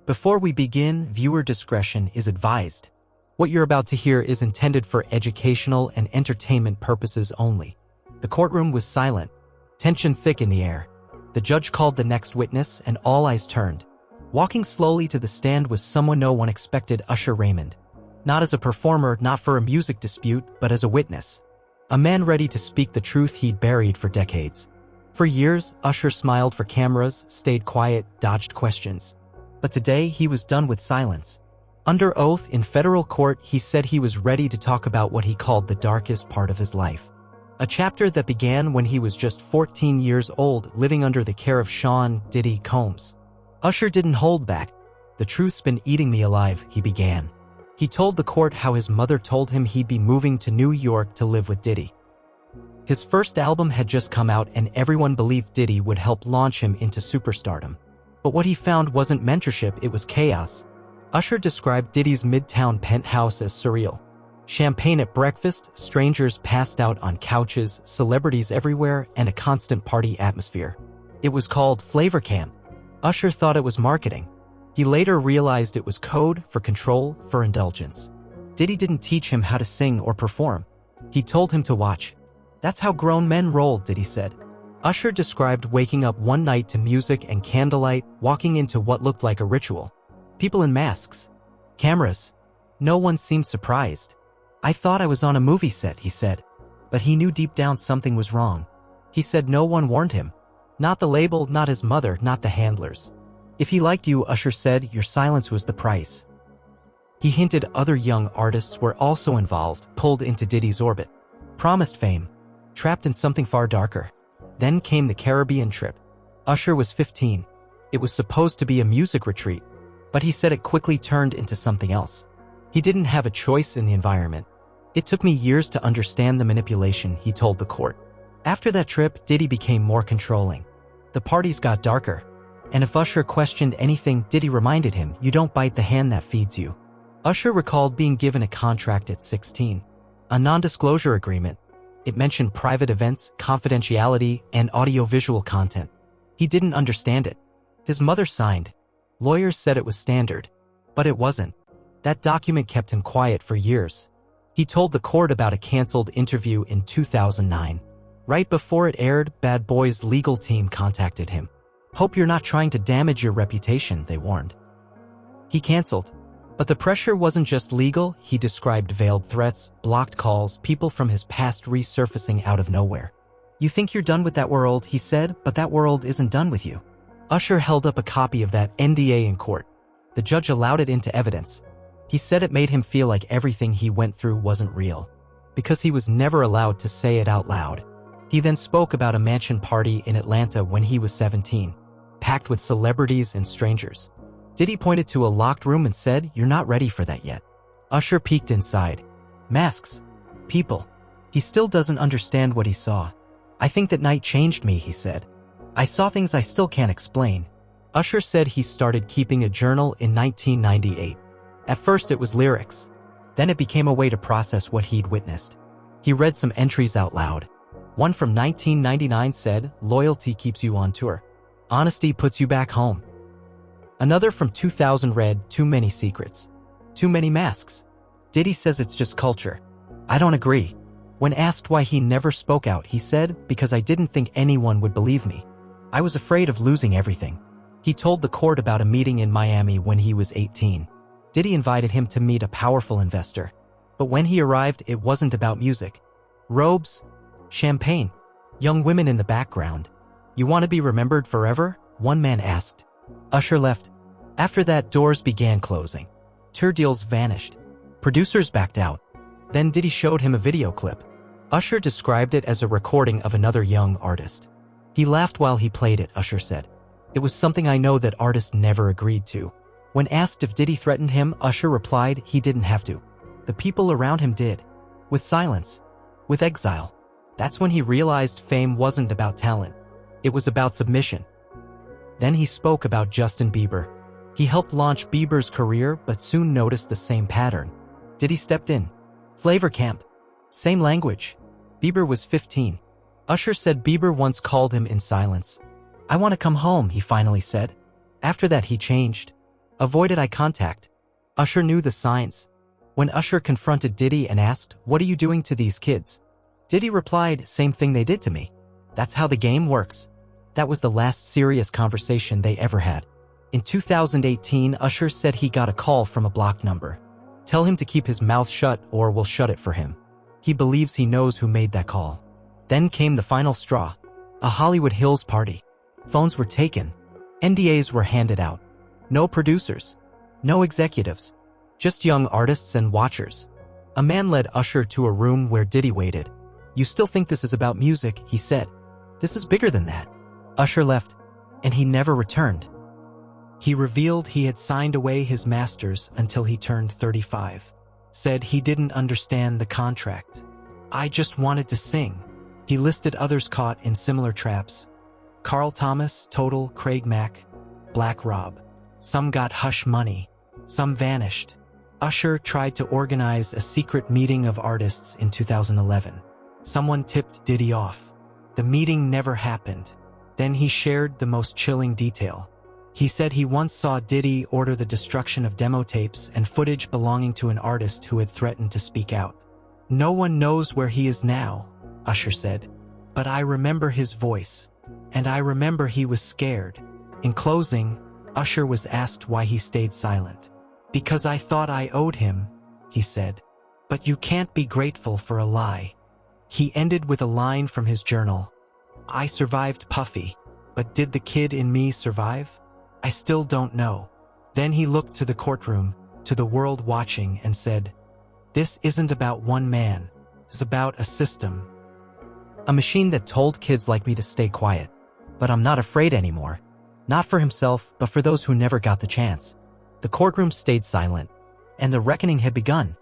Before we begin, viewer discretion is advised. What you're about to hear is intended for educational and entertainment purposes only. The courtroom was silent, tension thick in the air. The judge called the next witness, and all eyes turned. Walking slowly to the stand was someone no one expected: Usher Raymond. Not as a performer, not for a music dispute, but as a witness. A man ready to speak the truth he'd buried for decades. For years, Usher smiled for cameras, stayed quiet, dodged questions. But today, he was done with silence. Under oath in federal court, he said he was ready to talk about what he called the darkest part of his life. A chapter that began when he was just 14 years old, living under the care of Sean Diddy Combs. Usher didn't hold back. "The truth's been eating me alive," he began. He told the court how his mother told him he'd be moving to New York to live with Diddy. His first album had just come out, and everyone believed Diddy would help launch him into superstardom. But what he found wasn't mentorship, it was chaos. Usher described Diddy's midtown penthouse as surreal. Champagne at breakfast, strangers passed out on couches, celebrities everywhere, and a constant party atmosphere. It was called Flavor Camp. Usher thought it was marketing. He later realized it was code for control, for indulgence. Diddy didn't teach him how to sing or perform. He told him to watch. "That's how grown men roll," Diddy said. Usher described waking up one night to music and candlelight, walking into what looked like a ritual. People in masks. Cameras. No one seemed surprised. "I thought I was on a movie set," he said. But he knew deep down something was wrong. He said no one warned him. Not the label, not his mother, not the handlers. "If he liked you," Usher said, "your silence was the price." He hinted other young artists were also involved, pulled into Diddy's orbit. Promised fame. Trapped in something far darker. Then came the Caribbean trip. Usher was 15. It was supposed to be a music retreat, but he said it quickly turned into something else. He didn't have a choice in the environment. "It took me years to understand the manipulation," he told the court. After that trip, Diddy became more controlling. The parties got darker. And if Usher questioned anything, Diddy reminded him, "You don't bite the hand that feeds you." Usher recalled being given a contract at 16. A non-disclosure agreement. It mentioned private events, confidentiality, and audiovisual content. He didn't understand it. His mother signed. Lawyers said it was standard. But it wasn't. That document kept him quiet for years. He told the court about a canceled interview in 2009. Right before it aired, Bad Boy's legal team contacted him. "Hope you're not trying to damage your reputation," they warned. He canceled. But the pressure wasn't just legal. He described veiled threats, blocked calls, people from his past resurfacing out of nowhere. "You think you're done with that world," he said, "but that world isn't done with you." Usher held up a copy of that NDA in court. The judge allowed it into evidence. He said it made him feel like everything he went through wasn't real, because he was never allowed to say it out loud. He then spoke about a mansion party in Atlanta when he was 17, packed with celebrities and strangers. Diddy pointed to a locked room and said, "You're not ready for that yet." Usher peeked inside. Masks. People. He still doesn't understand what he saw. "I think that night changed me," he said. "I saw things I still can't explain." Usher said he started keeping a journal in 1998. At first it was lyrics. Then it became a way to process what he'd witnessed. He read some entries out loud. One from 1999 said, "Loyalty keeps you on tour. Honesty puts you back home." Another from 2000 read, "Too many secrets. Too many masks." Diddy says it's just culture. "I don't agree." When asked why he never spoke out, he said, "Because I didn't think anyone would believe me. I was afraid of losing everything." He told the court about a meeting in Miami when he was 18. Diddy invited him to meet a powerful investor. But when he arrived, it wasn't about music. Robes, champagne, young women in the background. "You want to be remembered forever?" one man asked. Usher left. After that, doors began closing. Tour deals vanished. Producers backed out. Then Diddy showed him a video clip. Usher described it as a recording of another young artist. "He laughed while he played it," Usher said. "It was something I know that artists never agreed to." When asked if Diddy threatened him, Usher replied he didn't have to. The people around him did. With silence. With exile. That's when he realized fame wasn't about talent. It was about submission. Then he spoke about Justin Bieber. He helped launch Bieber's career, but soon noticed the same pattern. Diddy stepped in. Flavor Camp. Same language. Bieber was 15. Usher said Bieber once called him in silence. "I want to come home," he finally said. After that he changed. Avoided eye contact. Usher knew the signs. When Usher confronted Diddy and asked, "What are you doing to these kids?" Diddy replied, "Same thing they did to me. That's how the game works." That was the last serious conversation they ever had. In 2018, Usher said he got a call from a blocked number. "Tell him to keep his mouth shut or we'll shut it for him." He believes he knows who made that call. Then came the final straw. A Hollywood Hills party. Phones were taken. NDAs were handed out. No producers. No executives. Just young artists and watchers. A man led Usher to a room where Diddy waited. "You still think this is about music?" he said. "This is bigger than that." Usher left, and he never returned. He revealed he had signed away his masters until he turned 35. Said he didn't understand the contract. "I just wanted to sing." He listed others caught in similar traps. Carl Thomas, Total, Craig Mack, Black Rob. Some got hush money. Some vanished. Usher tried to organize a secret meeting of artists in 2011. Someone tipped Diddy off. The meeting never happened. Then he shared the most chilling detail. He said he once saw Diddy order the destruction of demo tapes and footage belonging to an artist who had threatened to speak out. "No one knows where he is now," Usher said. "But I remember his voice. And I remember he was scared." In closing, Usher was asked why he stayed silent. "Because I thought I owed him," he said. "But you can't be grateful for a lie." He ended with a line from his journal. "I survived Puffy, but did the kid in me survive? I still don't know." Then he looked to the courtroom, to the world watching, and said, "This isn't about one man. It's about a system. A machine that told kids like me to stay quiet. But I'm not afraid anymore. Not for himself, but for those who never got the chance." The courtroom stayed silent, and the reckoning had begun.